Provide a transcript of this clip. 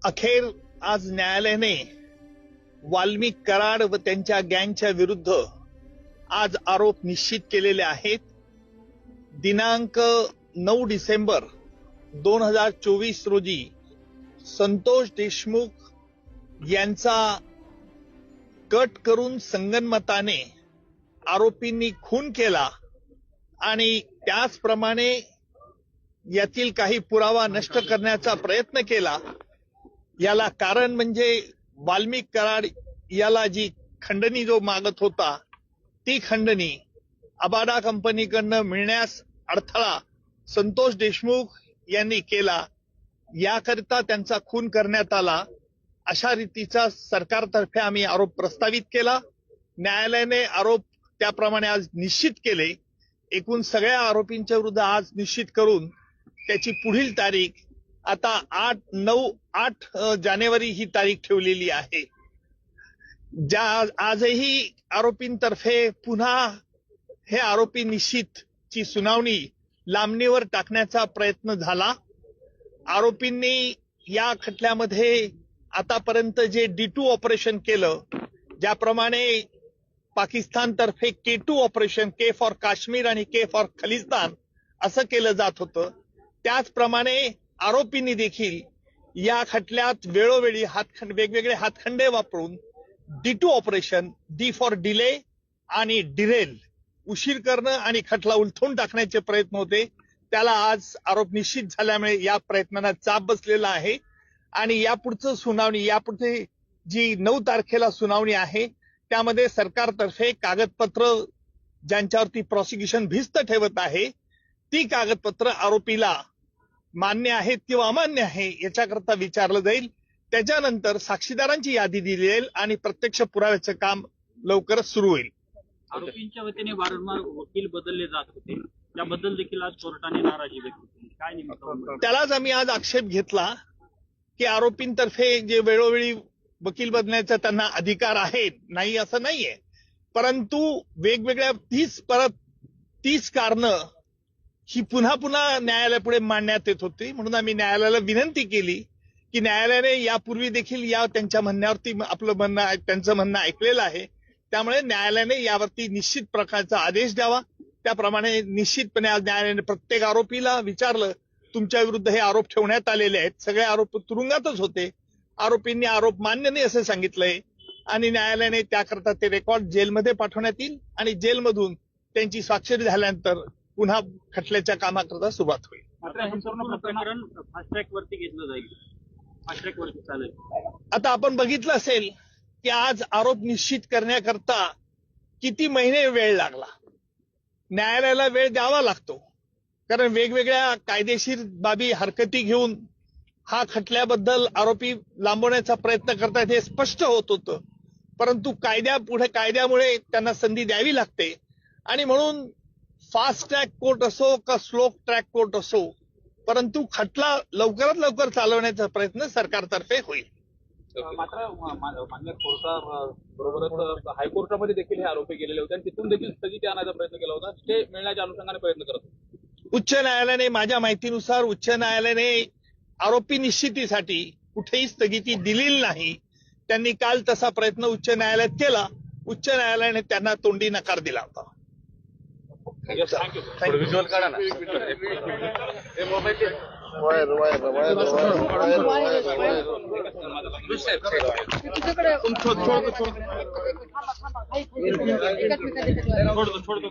अखेर आज न्यायालयाने वाल्मिक कराड व त्यांच्या गँगच्या विरुद्ध आज आरोप निश्चित केलेले आहेत. दिनांक 9 डिसेंबर 2024 रोजी संतोष देशमुख यांचा कट करून संगनमताने आरोपींनी खून केला आणि त्याचप्रमाणे यातील काही पुरावा नष्ट करण्याचा प्रयत्न केला. याला कारण म्हणजे वाल्मिक कराड याला जी खंडणी जो मागत होता ती खंडणी अबाडा कंपनीकडनं मिळण्यास अडथळा संतोष देशमुख यांनी केला. याकरिता त्यांचा खून करण्यात आला अशा रीतीचा सरकारतर्फे आम्ही आरोप प्रस्तावित केला. न्यायालयाने आरोप त्याप्रमाणे आज निश्चित केले. एकूण सगळ्या आरोपींच्या विरुद्ध आज निश्चित करून त्याची पुढील तारीख आता 8 जानेवारी ही तारीख ठेवलेली आहे. आजही आरोपींतर्फे पुन्हा हे आरोपी निश्चितची सुनावणी लांबणीवर टाकण्याचा प्रयत्न झाला. आरोपींनी या खटल्यामध्ये आतापर्यंत जे D2 ऑपरेशन केलं, ज्याप्रमाणे पाकिस्तानतर्फे K2 operation, K for Kashmir आणि K फॉर खलिस्तान असं केलं जात होतं, त्याचप्रमाणे आरोपींनी देखील या खटल्यात वेळोवेळी वेगवेगळे हातखंडे वापरून D2 operation, D for delay आणि डिरेल, उशीर करणं आणि खटला उलथून टाकण्याचे प्रयत्न होते. त्याला आज आरोप निश्चित झाल्यामुळे या प्रयत्नांना चाप बसलेला आहे आणि यापुढचं सुनावणी, यापुढे जी 9 तारखेला सुनावणी आहे त्यामध्ये सरकारतर्फे कागदपत्र ज्यांच्यावरती प्रॉसिक्युशन भिस्त ठेवत आहे ती कागदपत्र आरोपीला मान्य आहेत किंवा अमान्य आहे याच्याकरता विचारलं जाईल. त्याच्यानंतर साक्षीदारांची यादी दिली जाईल आणि प्रत्यक्ष पुराव्याचं काम लवकरच सुरू होईल. आरोपींच्या वतीने वारंवार वकील बदलले जात होते, त्याबद्दल देखील आज कोर्टाने नाराजी व्यक्त केली. काय नेमकं त्यालाच आम्ही आज आक्षेप घेतला की आरोपींतर्फे जे वेळोवेळी वकील बदलण्याचा त्यांना अधिकार आहे, नाही असं नाहीये, परंतु वेगवेगळ्या 30 कारणं ही पुन्हा पुन्हा न्यायालयापुढे मांडण्यात येत होती. म्हणून आम्ही न्यायालयाला विनंती केली की न्यायालयाने यापूर्वी देखील या त्यांच्या म्हणण्यावरती आपलं म्हणणं, त्यांचं म्हणणं ऐकलेलं आहे. त्यामुळे न्यायालयाने यावरती निश्चित प्रकारचा आदेश द्यावा. त्याप्रमाणे निश्चितपणे आज न्यायालयाने प्रत्येक आरोपीला विचारलं, तुमच्या विरुद्ध हे आरोप ठेवण्यात आलेले आहेत. सगळे आरोप तुरुंगातच होते. आरोपींनी आरोप मान्य नाही असं सांगितलंय आणि न्यायालयाने त्याकरता ते रेकॉर्ड जेलमध्ये पाठवण्यात येईल आणि जेलमधून त्यांची स्वाक्षरी झाल्यानंतर पुन्हा खटल्याच्या कामाकरता सुरुवात होईल. मात्र हे संपूर्ण प्रकरण फास्ट ट्रॅक वरती घेतलं जाईल, फास्ट ट्रॅक वरती चालेल. आता आपण बघितलं असेल की आज आरोप निश्चित करण्याकरता किती महिने वेळ लागला. न्यायालयाला वेळ द्यावा लागतो कारण वेगवेगळ्या कायदेशीर बाबी हरकती घेऊन हा खटल्याबद्दल आरोपी लांबवण्याचा प्रयत्न करतात हे स्पष्ट होत होतं. परंतु कायद्यामुळे त्यांना संधी द्यावी लागते आणि म्हणून फास्ट ट्रॅक कोर्ट असो का स्लो ट्रॅक कोर्ट असो, परंतु खटला लवकरात लवकर चालवण्याचा प्रयत्न सरकारतर्फे होईल. मात्र मान्य कोर्टाबरोबरच हायकोर्टामध्ये देखील हे आरोपी गेलेले होते आणि तिथून देखील स्थगिती आणायचा प्रयत्न केला होता. ते मिळण्याच्या अनुषंगाने प्रयत्न करत होते. उच्च न्यायालयाने, माझ्या माहितीनुसार उच्च न्यायालयाने आरोपी निश्चितीसाठी कुठेही स्थगिती दिलेली नाही. त्यांनी काल तसा प्रयत्न उच्च न्यायालयात केला. उच्च न्यायालयाने त्यांना तोंडी नकार दिला होता. व्हिज्युअल काढा ना. छोड़ दो.